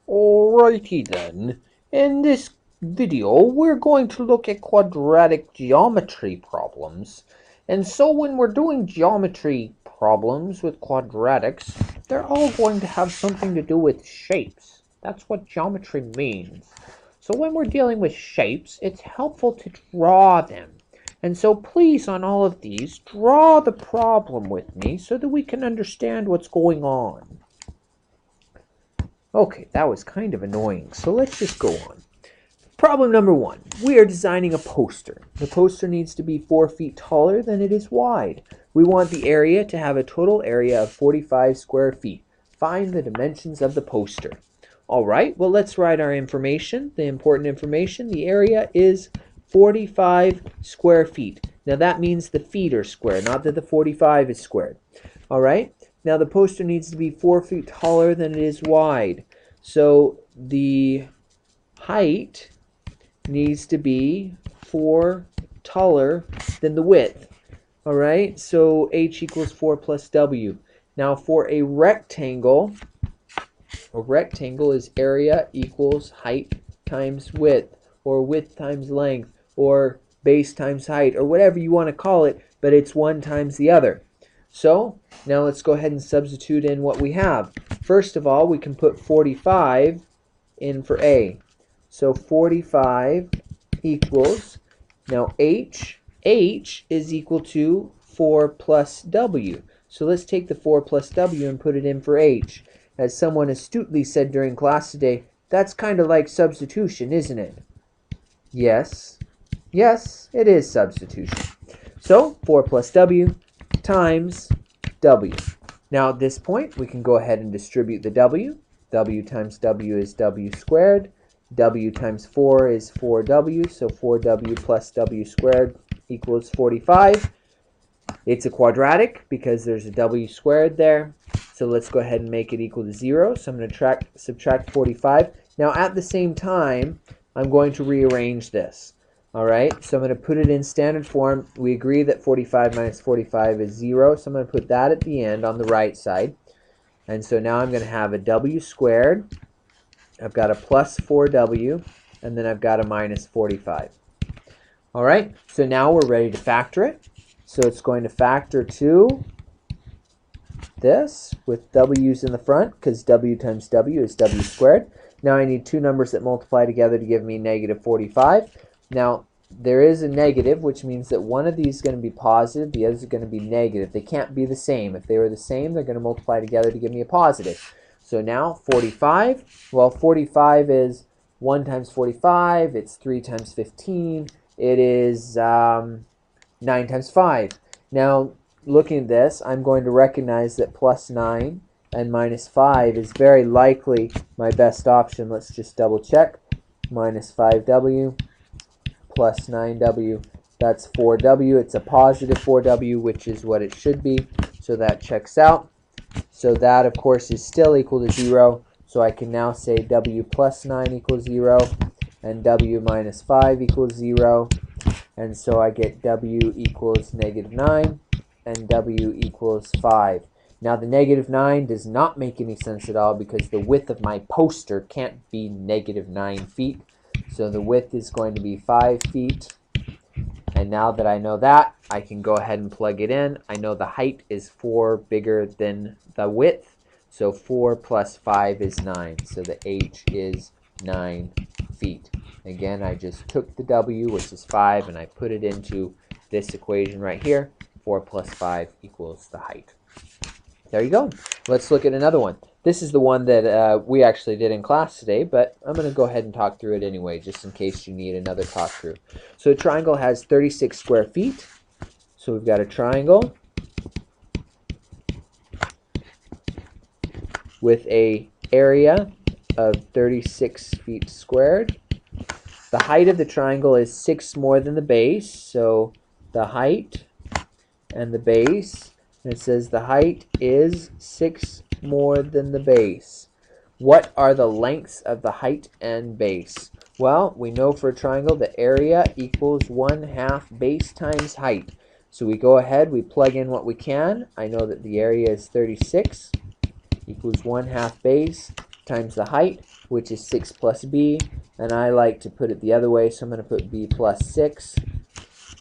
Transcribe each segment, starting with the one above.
Alrighty then. In this video, we're going to look at quadratic geometry problems. And so when we're doing geometry problems with quadratics, they're all going to have something to do with shapes. That's what geometry means. So when we're dealing with shapes, it's helpful to draw them. And so please, on all of these, draw the problem with me so that we can understand what's going on. Okay, that was kind of annoying, so let's just go on. Problem number 1. We are designing a poster. The poster needs to be 4 feet taller than it is wide. We want the area to have a total area of 45 square feet. Find the dimensions of the poster. Alright, well let's write our information, the important information. The area is 45 square feet. Now that means the feet are square, not that the 45 is squared. Alright? Now the poster needs to be 4 feet taller than it is wide. So the height needs to be 4 taller than the width. Alright, so h equals 4 plus w. Now for a rectangle is area equals height times width, or width times length, or base times height, or whatever you want to call it, but it's one times the other. So now let's go ahead and substitute in what we have. First of all, we can put 45 in for A. So 45 equals, now H is equal to 4 plus W. So let's take the 4 plus W and put it in for H. As someone astutely said during class today, that's kind of like substitution, isn't it? Yes. Yes, it is substitution. So 4 plus W times W. Now at this point, we can go ahead and distribute the W. W times W is W squared. W times 4 is 4W, so 4W plus W squared equals 45. It's a quadratic because there's a W squared there. So let's go ahead and make it equal to 0. So I'm going to subtract 45. Now at the same time, I'm going to rearrange this. Alright, so I'm going to put it in standard form. We agree that 45 minus 45 is 0, so I'm going to put that at the end on the right side. And so now I'm going to have a W squared. I've got a plus 4W, and then I've got a minus 45. Alright, so now we're ready to factor it. So it's going to factor to this with W's in the front, because W times W is W squared. Now I need two numbers that multiply together to give me negative 45. Now, there is a negative, which means that one of these is going to be positive, the other is going to be negative. They can't be the same. If they were the same, they're going to multiply together to give me a positive. So now, 45, well, 45 is 1 times 45, it's 3 times 15, it is 9 times 5. Now, looking at this, I'm going to recognize that plus 9 and minus 5 is very likely my best option. Let's just double check. Minus 5W. Plus 9W, that's 4W. It's a positive 4W, which is what it should be, so that checks out. So that, of course, is still equal to 0, so I can now say W plus 9 equals 0, and W minus 5 equals 0, and so I get W equals negative 9, and W equals 5. Now, the negative 9 does not make any sense at all, because the width of my poster can't be negative 9 feet. So the width is going to be 5 feet. And now that I know that, I can go ahead and plug it in. I know the height is 4 bigger than the width. So 4 plus 5 is 9. So the H is 9 feet. Again, I just took the W, which is 5, and I put it into this equation right here. 4 plus 5 equals the height. There you go. Let's look at another one. This is the one that we actually did in class today, but I'm going to go ahead and talk through it anyway, just in case you need another talk through. So a triangle has 36 square feet. So we've got a triangle with a area of 36 feet squared. The height of the triangle is 6 more than the base, so the height and the base, and it says the height is 6 more than the base. What are the lengths of the height and base? Well, we know for a triangle the area equals 1/2 base times height. So we go ahead, we plug in what we can. I know that the area is 36 equals 1/2 base times the height, which is 6 plus b, and I like to put it the other way, so I'm going to put b plus 6.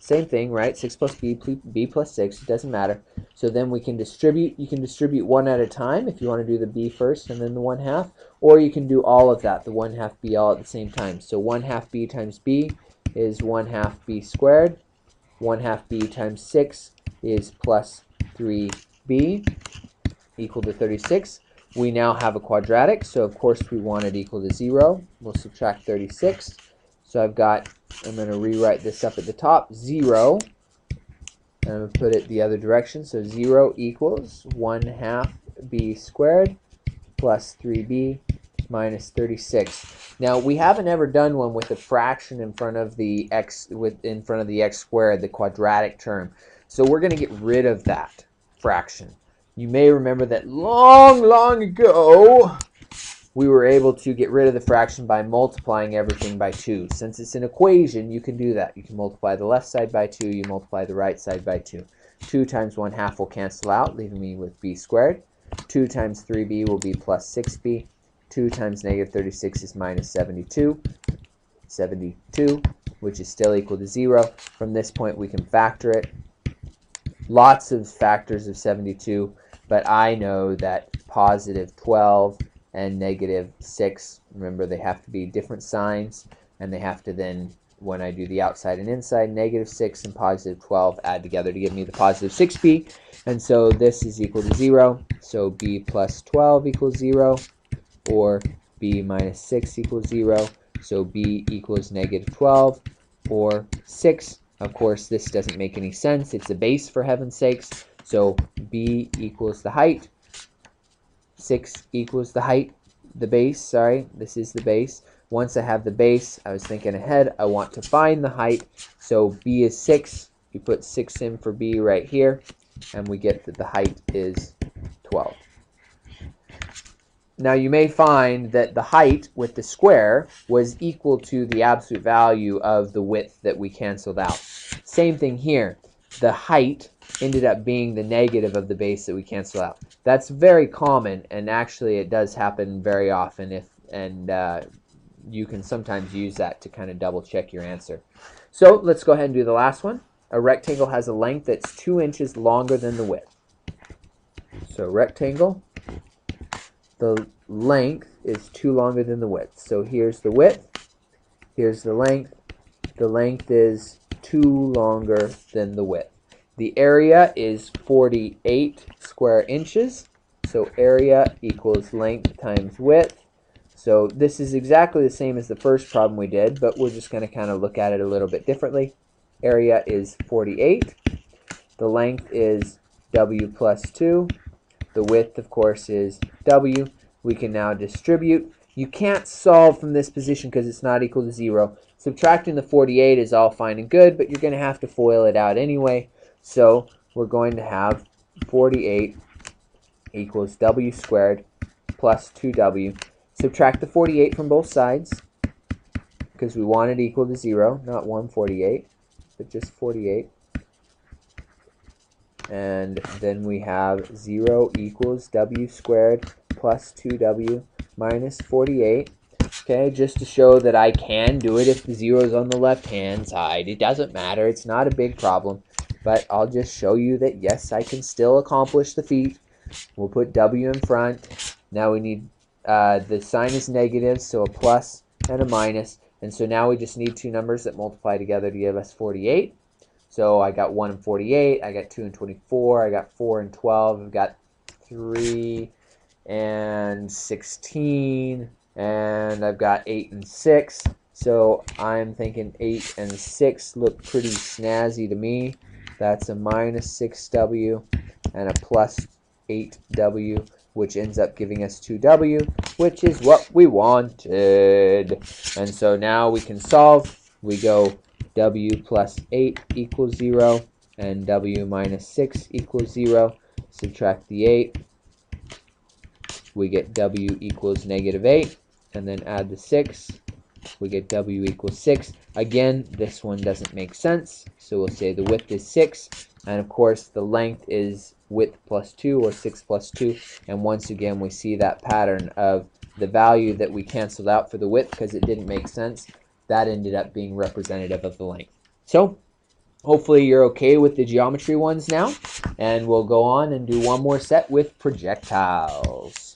Same thing, right? 6 plus b plus 6, it doesn't matter. So then we can distribute. You can distribute one at a time if you want to do the b first and then the 1/2, or you can do all of that, the 1/2 b all at the same time. So 1/2 b times b is 1/2 b squared. 1/2 b times 6 is plus 3b equal to 36. We now have a quadratic, so of course we want it equal to 0. We'll subtract 36. So I'm going to rewrite this up at the top, 0, and I'm going to put it the other direction, so 0 equals 1/2 b squared plus 3b minus 36. Now we haven't ever done one with a fraction in front of the x squared, the quadratic term. So we're going to get rid of that fraction. You may remember that long ago we were able to get rid of the fraction by multiplying everything by 2. Since it's an equation, you can do that. You can multiply the left side by 2, you multiply the right side by 2. 2 times 1/2 will cancel out, leaving me with b squared. 2 times 3b will be plus 6b. 2 times negative 36 is minus 72, which is still equal to 0. From this point, we can factor it. Lots of factors of 72, but I know that positive 12 and negative 6, remember they have to be different signs, and they have to then, when I do the outside and inside, negative 6 and positive 12 add together to give me the positive 6b, and so this is equal to 0, so b plus 12 equals 0, or b minus 6 equals 0, so b equals negative 12, or 6. Of course, this doesn't make any sense. It's a base, for heaven's sakes, so b equals the height, 6 equals the height, the base, sorry, this is the base. Once I have the base, I was thinking ahead, I want to find the height, so b is 6. You put 6 in for b right here, and we get that the height is 12. Now you may find that the height with the square was equal to the absolute value of the width that we canceled out. Same thing here. The height ended up being the negative of the base that we canceled out. That's very common, and actually it does happen very often, you can sometimes use that to kind of double check your answer. So let's go ahead and do the last one. A rectangle has a length that's 2 inches longer than the width. So rectangle, the length is 2 longer than the width. So here's the width, here's the length. The length is 2 longer than the width. The area is 48 square inches. So area equals length times width. So this is exactly the same as the first problem we did, but we're just going to kind of look at it a little bit differently. Area is 48. The length is w plus 2. The width, of course, is w. We can now distribute. You can't solve from this position because it's not equal to 0. Subtracting the 48 is all fine and good, but you're going to have to FOIL it out anyway. So we're going to have 48 equals w squared plus 2w. Subtract the 48 from both sides because we want it equal to 0, not 148, but just 48. And then we have 0 equals w squared plus 2w minus 48. Okay, just to show that I can do it if the 0 is on the left-hand side. It doesn't matter. It's not a big problem. But I'll just show you that, yes, I can still accomplish the feat. We'll put w in front. Now we need, the sign is negative, so a plus and a minus. And so now we just need two numbers that multiply together to give us 48. So I got 1 and 48, I got 2 and 24, I got 4 and 12, I've got 3 and 16, and I've got 8 and 6. So I'm thinking 8 and 6 look pretty snazzy to me. That's a minus 6w and a plus 8w, which ends up giving us 2w, which is what we wanted. And so now we can solve. We go w plus 8 equals 0, and w minus 6 equals 0. Subtract the 8. We get w equals negative 8, and then add the 6. We get w equals 6. Again, this one doesn't make sense, so we'll say the width is 6, and of course the length is width plus 2, or 6 plus 2, and once again we see that pattern of the value that we canceled out for the width because it didn't make sense, that ended up being representative of the length. So hopefully you're okay with the geometry ones now, and we'll go on and do one more set with projectiles.